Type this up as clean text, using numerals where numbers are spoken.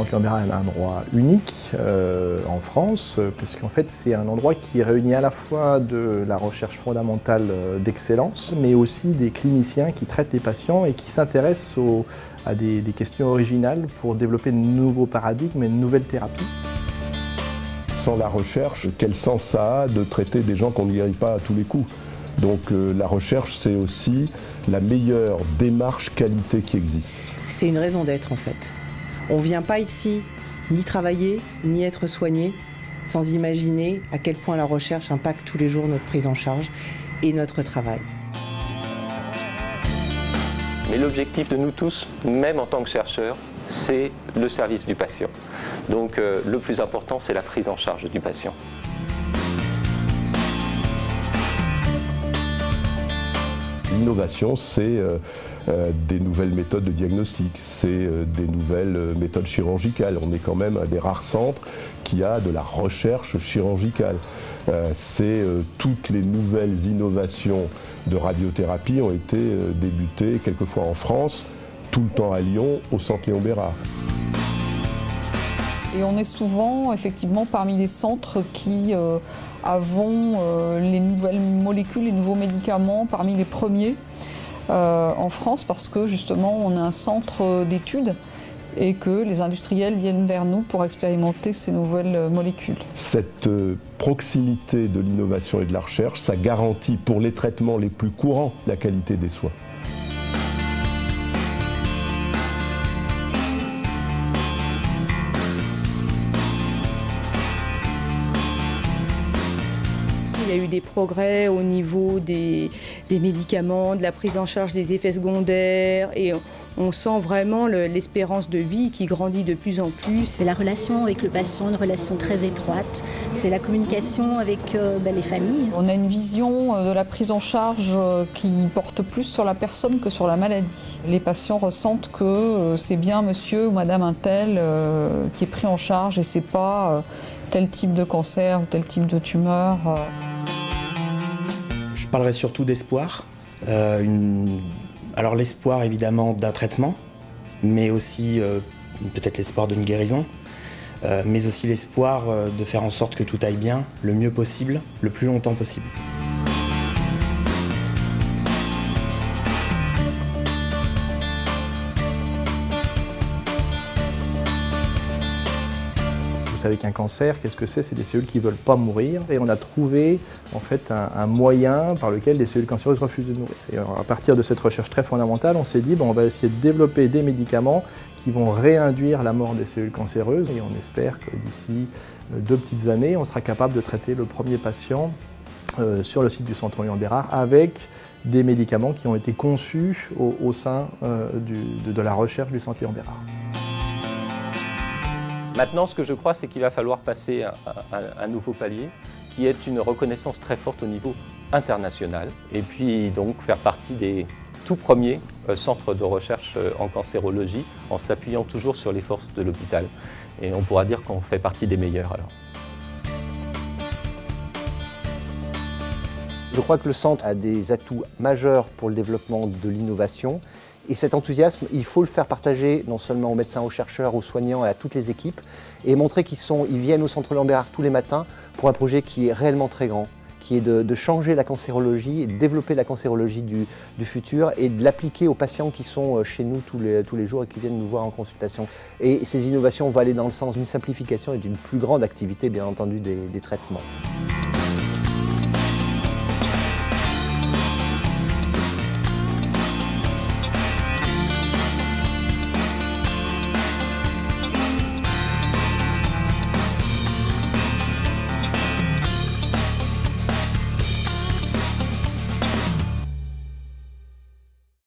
centre Léon Bérard est un endroit unique en France, parce qu'en fait c'est un endroit qui réunit à la fois de la recherche fondamentale d'excellence, mais aussi des cliniciens qui traitent les patients et qui s'intéressent à des questions originales pour développer de nouveaux paradigmes et de nouvelles thérapies. Sans la recherche, quel sens ça a de traiter des gens qu'on ne guérit pas à tous les coups? Donc la recherche, c'est aussi la meilleure démarche qualité qui existe. C'est une raison d'être en fait. On ne vient pas ici ni travailler, ni être soigné, sans imaginer à quel point la recherche impacte tous les jours notre prise en charge et notre travail. Mais l'objectif de nous tous, même en tant que chercheurs, c'est le service du patient. Donc le plus important, c'est la prise en charge du patient. L'innovation, c'est des nouvelles méthodes de diagnostic, c'est des nouvelles méthodes chirurgicales. On est quand même un des rares centres qui a de la recherche chirurgicale. Toutes les nouvelles innovations de radiothérapie ont été débutées quelquefois en France, tout le temps à Lyon, au centre Léon Bérard. Et on est souvent, effectivement, parmi les centres qui avons les nouvelles molécules, les nouveaux médicaments, parmi les premiers en France, parce que justement, on a un centre d'études et que les industriels viennent vers nous pour expérimenter ces nouvelles molécules. Cette proximité de l'innovation et de la recherche, ça garantit pour les traitements les plus courants la qualité des soins. Il y a eu des progrès au niveau des médicaments, de la prise en charge des effets secondaires et on sent vraiment l'espérance de vie qui grandit de plus en plus. C'est la relation avec le patient, une relation très étroite. C'est la communication avec les familles. On a une vision de la prise en charge qui porte plus sur la personne que sur la maladie. Les patients ressentent que c'est bien monsieur ou madame un tel qui est pris en charge et c'est pas tel type de cancer ou tel type de tumeur. Je parlerai surtout d'espoir. Alors l'espoir évidemment d'un traitement, mais aussi peut-être l'espoir d'une guérison, mais aussi l'espoir de faire en sorte que tout aille bien, le mieux possible, le plus longtemps possible. Vous savez qu'un cancer, qu'est-ce que c'est? C'est des cellules qui ne veulent pas mourir. Et on a trouvé en fait un moyen par lequel les cellules cancéreuses refusent de mourir. Et alors, à partir de cette recherche très fondamentale, on s'est dit on va essayer de développer des médicaments qui vont réinduire la mort des cellules cancéreuses. Et on espère que d'ici 2 petites années, on sera capable de traiter le premier patient sur le site du centre Léon Bérard avec des médicaments qui ont été conçus au sein de la recherche du centre Léon Bérard. Maintenant, ce que je crois, c'est qu'il va falloir passer à un nouveau palier, qui est une reconnaissance très forte au niveau international, et puis donc faire partie des tout premiers centres de recherche en cancérologie, en s'appuyant toujours sur les forces de l'hôpital. Et on pourra dire qu'on fait partie des meilleurs alors. Je crois que le centre a des atouts majeurs pour le développement de l'innovation. Et cet enthousiasme, il faut le faire partager non seulement aux médecins, aux chercheurs, aux soignants et à toutes les équipes, et montrer qu'ils viennent au centre Léon Bérard tous les matins pour un projet qui est réellement très grand, qui est de changer la cancérologie et de développer la cancérologie du futur et de l'appliquer aux patients qui sont chez nous tous les jours et qui viennent nous voir en consultation. Et ces innovations vont aller dans le sens d'une simplification et d'une plus grande activité, bien entendu, des traitements.